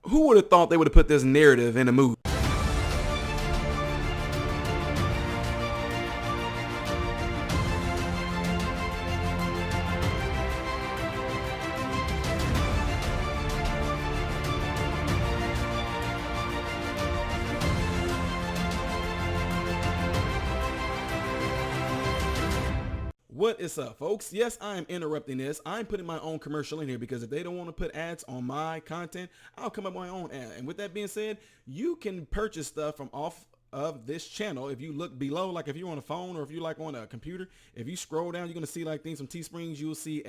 Who would have thought they would have put this narrative in a movie? What is up, folks? Yes, I am interrupting this. I'm putting my own commercial in here because if they don't want to put ads on my content, I'll come up with my own ad. And with that being said, you can purchase stuff from off of this channel. If you look below, like if you're on a phone or if you're like on a computer, if you scroll down, you're going to see like things from Teesprings. You'll see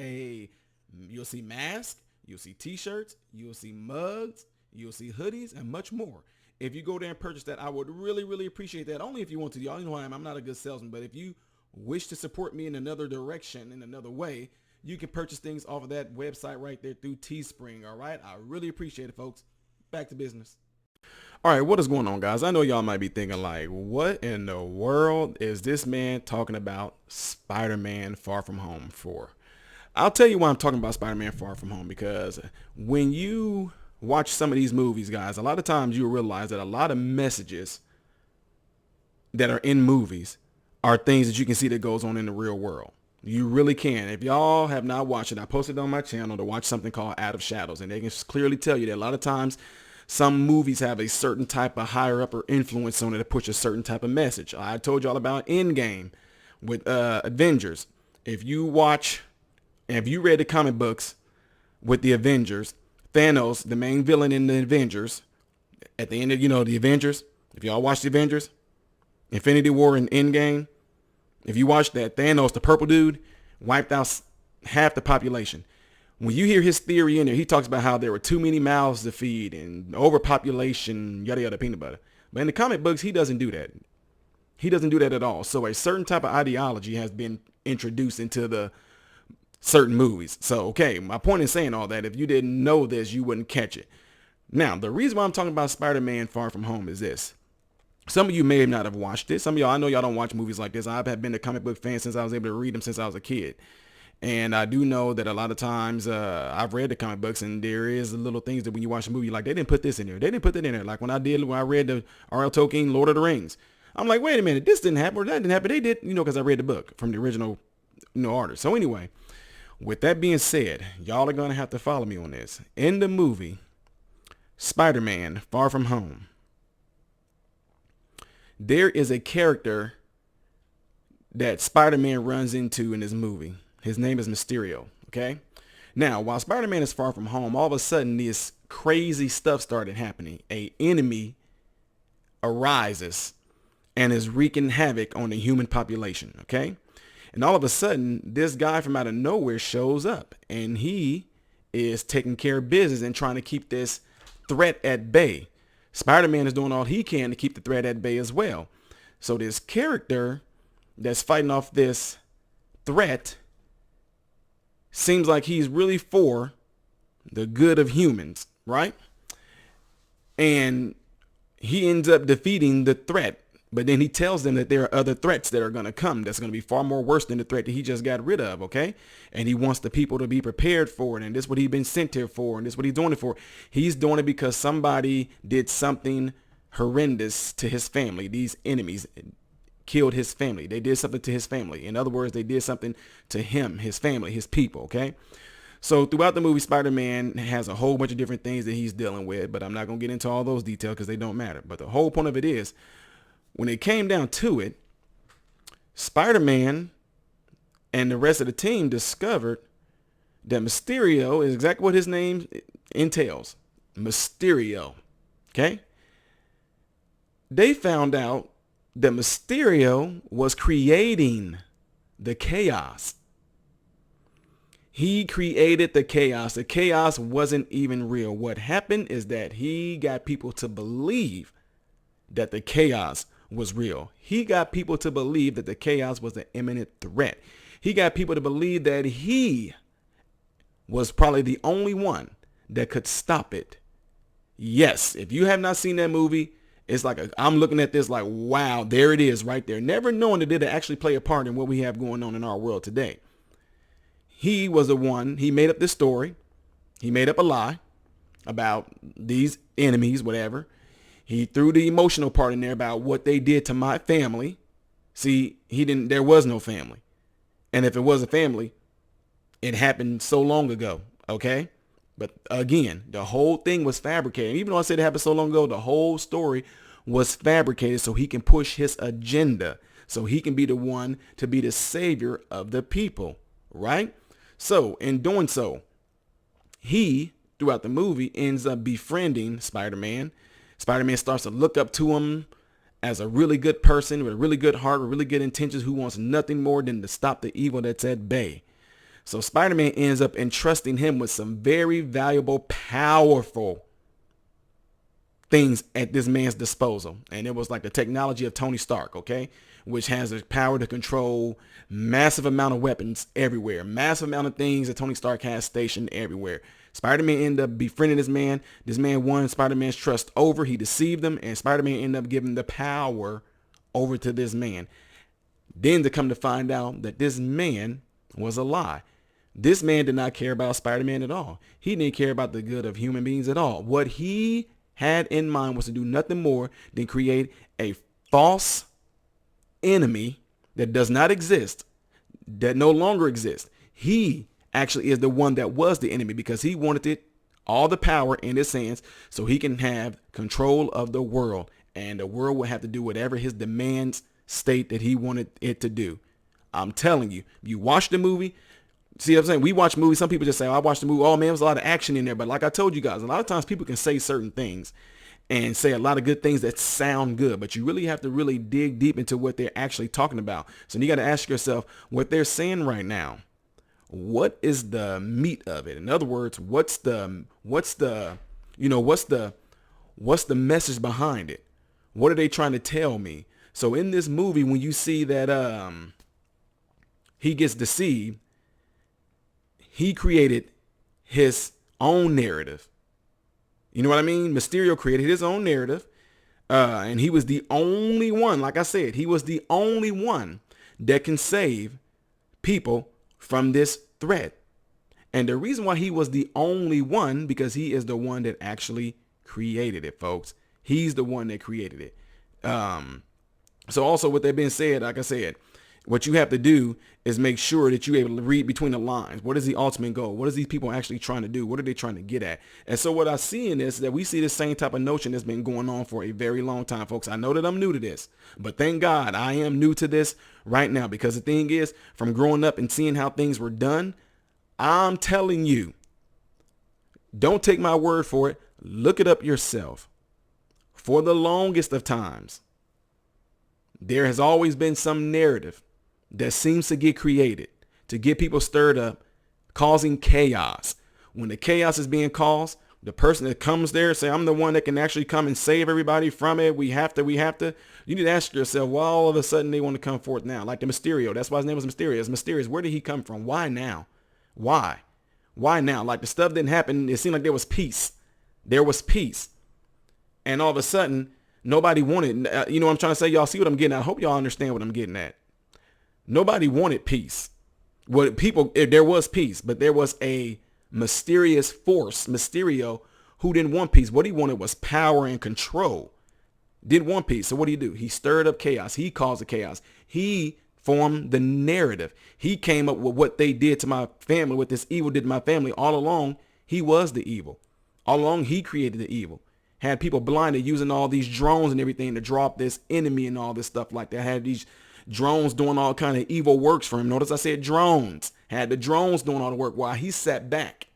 masks, you'll see t-shirts, you'll see mugs, you'll see hoodies, and much more. If you go there and purchase that, I would really, really appreciate that. Only if you want to. Y'all know who I am. I'm not a good salesman, but if you wish to support me in another direction, in another way, you can purchase things off of that website right there through Teespring. All right. I really appreciate it, folks. Back to business. All right. What is going on, guys? I know y'all might be thinking like, what in the world is this man talking about Spider-Man Far From Home for? I'll tell you why I'm talking about Spider-Man Far From Home, because when you watch some of these movies, guys, a lot of times you'll realize that a lot of messages that are in movies are things that you can see that goes on in the real world. You really can. If y'all have not watched it, I posted on my channel to watch something called Out of Shadows, and they can clearly tell you that a lot of times some movies have a certain type of higher up or influence on it to push a certain type of message. I told y'all about Endgame with Avengers. If you read the comic books with the Avengers, Thanos, the main villain in the Avengers, at the end of, the Avengers, if y'all watch the Avengers, Infinity War and Endgame, if you watch that, Thanos, the purple dude, wiped out half the population. When you hear his theory in there, he talks about how there were too many mouths to feed and overpopulation, yada, yada, peanut butter. But in the comic books, he doesn't do that. He doesn't do that at all. So a certain type of ideology has been introduced into the certain movies. So, okay, my point in saying all that, if you didn't know this, you wouldn't catch it. Now, the reason why I'm talking about Spider-Man Far From Home is this. Some of you may not have watched it. Some of y'all, I know y'all don't watch movies like this. I've been a comic book fan since I was able to read them since I was a kid. And I do know that a lot of times I've read the comic books, and there is little things that when you watch a movie, like they didn't put this in there. They didn't put that in there. Like when I read the R.L. Tolkien, Lord of the Rings. I'm like, wait a minute, this didn't happen or that didn't happen. They did, because I read the book from the original, artist. So anyway, with that being said, y'all are going to have to follow me on this. In the movie, Spider-Man Far From Home, there is a character that Spider-Man runs into in this movie. His name is Mysterio, okay? Now, while Spider-Man is far from home, all of a sudden this crazy stuff started happening. An enemy arises and is wreaking havoc on the human population, okay? And all of a sudden, this guy from out of nowhere shows up, and he is taking care of business and trying to keep this threat at bay. Spider-Man is doing all he can to keep the threat at bay as well. So this character that's fighting off this threat seems like he's really for the good of humans, right? And he ends up defeating the threat. But then he tells them that there are other threats that are going to come that's going to be far more worse than the threat that he just got rid of, okay? And he wants the people to be prepared for it, and this is what he's been sent here for, and this is what he's doing it for. He's doing it because somebody did something horrendous to his family. These enemies killed his family. They did something to his family. In other words, they did something to him, his family, his people, okay? So throughout the movie, Spider-Man has a whole bunch of different things that he's dealing with, but I'm not going to get into all those details because they don't matter. But the whole point of it is, when it came down to it, Spider-Man and the rest of the team discovered that Mysterio is exactly what his name entails. Mysterio. Okay? They found out that Mysterio was creating the chaos. He created the chaos. The chaos wasn't even real. What happened is that he got people to believe that the chaos was real. He got people to believe that the chaos was an imminent threat. He got people to believe that he was probably the only one that could stop it. Yes, if you have not seen that movie, it's like I'm looking at this like, wow, there it is right there. Never knowing that it actually play a part in what we have going on in our world today. He was the one, he made up this story. He made up a lie. about these enemies, whatever. He threw the emotional part in there about what they did to my family. See, there was no family. And if it was a family, it happened so long ago. Okay. But again, the whole thing was fabricated. Even though I said it happened so long ago, the whole story was fabricated so he can push his agenda. So he can be the one to be the savior of the people. Right. So in doing so, he, throughout the movie, ends up befriending Spider-Man. Spider-Man starts to look up to him as a really good person with a really good heart, with really good intentions, who wants nothing more than to stop the evil that's at bay. So Spider-Man ends up entrusting him with some very valuable, powerful things at this man's disposal. And it was like the technology of Tony Stark, okay, which has the power to control massive amount of weapons everywhere, massive amount of things that Tony Stark has stationed everywhere. Spider-Man ended up befriending this man. This man won Spider-Man's trust over. He deceived him, and Spider-Man ended up giving the power over to this man. Then to come to find out that this man was a lie. This man did not care about Spider-Man at all. He didn't care about the good of human beings at all. What he had in mind was to do nothing more than create a false enemy that does not exist, that no longer exists. He actually is the one that was the enemy because he wanted it, all the power in his hands, so he can have control of the world, and the world will have to do whatever his demands state that he wanted it to do. I'm telling you, you watch the movie. See what I'm saying? We watch movies. Some people just say, oh, I watched the movie. Oh man, there's a lot of action in there. But like I told you guys, a lot of times people can say certain things and say a lot of good things that sound good, but you really have to really dig deep into what they're actually talking about. So you got to ask yourself what they're saying right now. What is the meat of it? In other words, what's the message behind it? What are they trying to tell me? So in this movie, when you see that he gets deceived, he created his own narrative. You know what I mean? Mysterio created his own narrative. And he was the only one, like I said, he was the only one that can save people from this threat. And the reason why he was the only one, because he is the one that actually created it, folks. He's the one that created it. So also with that being said, like I said, what you have to do is make sure that you're able to read between the lines. What is the ultimate goal? What is these people actually trying to do? What are they trying to get at? And so what I see in this is that we see the same type of notion that's been going on for a very long time, folks. I know that I'm new to this, but thank God I am new to this right now, because the thing is, from growing up and seeing how things were done, I'm telling you, don't take my word for it. Look it up yourself. For the longest of times, there has always been some narrative that seems to get created to get people stirred up, causing chaos. When the chaos is being caused, the person that comes there say, I'm the one that can actually come and save everybody from it. We have to. You need to ask yourself, well, all of a sudden they want to come forth now. Like the Mysterio. That's why his name was Mysterio. It's mysterious. Where did he come from? Why now? Why now? Like the stuff didn't happen. It seemed like there was peace. There was peace. And all of a sudden, nobody wanted, you know what I'm trying to say? Y'all see what I'm getting at? I hope y'all understand what I'm getting at. Nobody wanted peace. There was peace, but there was a mysterious force, Mysterio, who didn't want peace. What he wanted was power and control. Didn't want peace. So what did he do? He stirred up chaos. He caused the chaos. He formed the narrative. He came up with what they did to my family, what this evil did to my family. All along, he was the evil. All along, he created the evil. Had people blinded using all these drones and everything to drop this enemy and all this stuff like that. Had these drones doing all kind of evil works for him. Notice I said drones. Had the drones doing all the work while he sat back.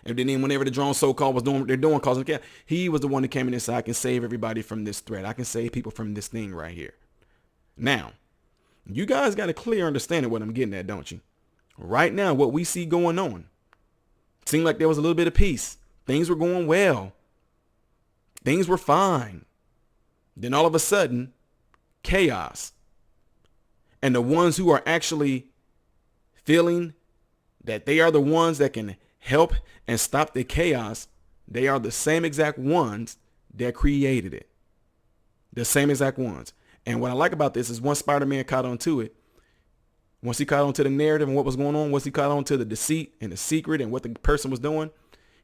And then whenever the drone so-called was doing what they're doing, causing chaos, he was the one that came in and said, I can save everybody from this threat. I can save people from this thing right here. Now, you guys got a clear understanding of what I'm getting at, don't you? Right now, what we see going on, seemed like there was a little bit of peace. Things were going well. Things were fine. Then all of a sudden, chaos. And the ones who are actually feeling that they are the ones that can help and stop the chaos, they are the same exact ones that created it. The same exact ones. And what I like about this is once Spider-Man caught on to it, once he caught on to the narrative and what was going on, once he caught on to the deceit and the secret and what the person was doing,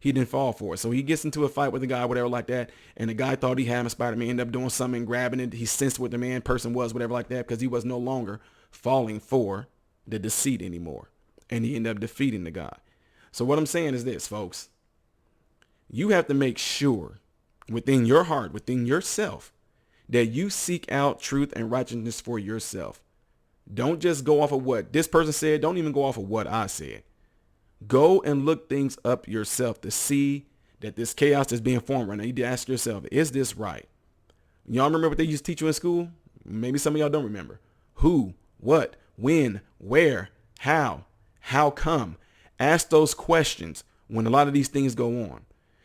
he didn't fall for it. So he gets into a fight with a guy, whatever like that, and the guy thought he had him. Spider-Man ended up doing something, grabbing it. He sensed what the person was, whatever like that, because he was no longer falling for the deceit anymore. And he ended up defeating the guy. So what I'm saying is this, folks. You have to make sure within your heart, within yourself, that you seek out truth and righteousness for yourself. Don't just go off of what this person said. Don't even go off of what I said. Go and look things up yourself to see that this chaos that's being formed right now. You need to ask yourself, is this right? Y'all remember what they used to teach you in school? Maybe some of y'all don't remember. Who, what, when, where, how come? Ask those questions when a lot of these things go on.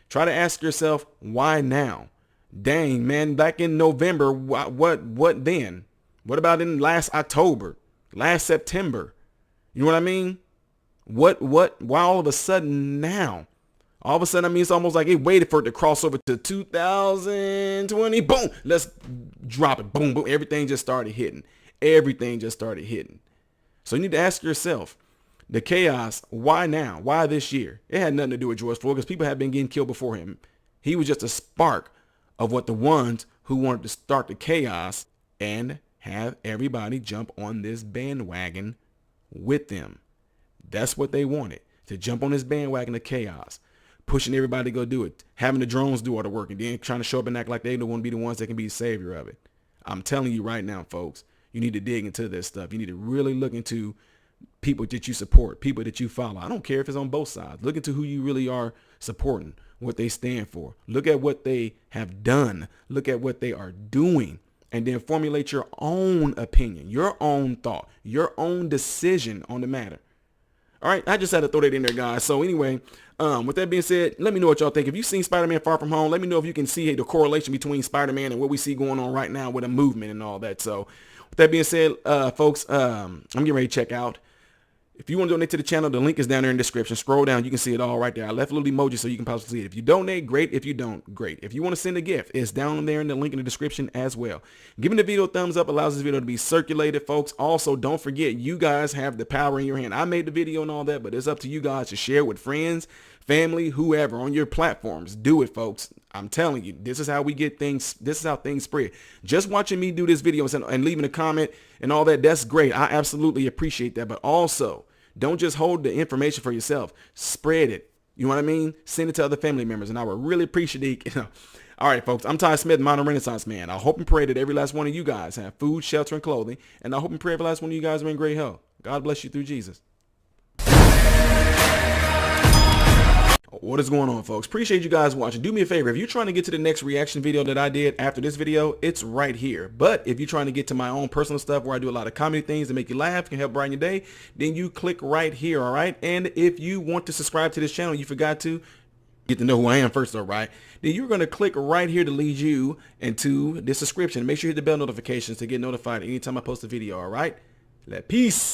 Try to ask yourself, why now? Dang, man, back in November, what then? What about in last October, last September? You know what I mean? Why all of a sudden now? All of a sudden, I mean, it's almost like it waited for it to cross over to 2020. Boom, let's drop it. Boom, boom. Everything just started hitting. So you need to ask yourself, the chaos, why now? Why this year? It had nothing to do with George Floyd because people had been getting killed before him. He was just a spark of what the ones who wanted to start the chaos and have everybody jump on this bandwagon with them. That's what they wanted, to jump on this bandwagon of chaos, pushing everybody to go do it, having the drones do all the work, and then trying to show up and act like they don't want to be the ones that can be the savior of it. I'm telling you right now, folks, you need to dig into this stuff. You need to really look into people that you support, people that you follow. I don't care if it's on both sides. Look into who you really are supporting, what they stand for. Look at what they have done. Look at what they are doing. And then formulate your own opinion, your own thought, your own decision on the matter. All right, I just had to throw that in there, guys. So anyway, with that being said, let me know what y'all think. If you've seen Spider-Man Far From Home, let me know if you can see the correlation between Spider-Man and what we see going on right now with a movement and all that. So with that being said, folks, I'm getting ready to check out. If you want to donate to the channel, the link is down there in the description. Scroll down. You can see it all right there. I left a little emoji so you can possibly see it. If you donate, great. If you don't, great. If you want to send a gift, it's down there in the link in the description as well. Giving the video a thumbs up allows this video to be circulated, folks. Also, don't forget, you guys have the power in your hand. I made the video and all that, but it's up to you guys to share with friends, family, whoever on your platforms. Do it, folks. I'm telling you, this is how we get things. This is how things spread. Just watching me do this video and leaving a comment and all that, that's great. I absolutely appreciate that. But also, don't just hold the information for yourself. Spread it. You know what I mean? Send it to other family members, and I would really appreciate it. All right, folks, I'm Ty Smith, Modern Renaissance Man. I hope and pray that every last one of you guys have food, shelter, and clothing. And I hope and pray every last one of you guys are in great health. God bless you through Jesus. What is going on, folks? Appreciate you guys watching. Do me a favor. If you're trying to get to the next reaction video that I did after this video, it's right here. But if you're trying to get to my own personal stuff where I do a lot of comedy things that make you laugh, can help brighten your day, then you click right here, all right? And if you want to subscribe to this channel, you forgot to get to know who I am first, all right? Then you're going to click right here to lead you into the subscription. Make sure you hit the bell notifications to get notified anytime I post a video, all right? Peace.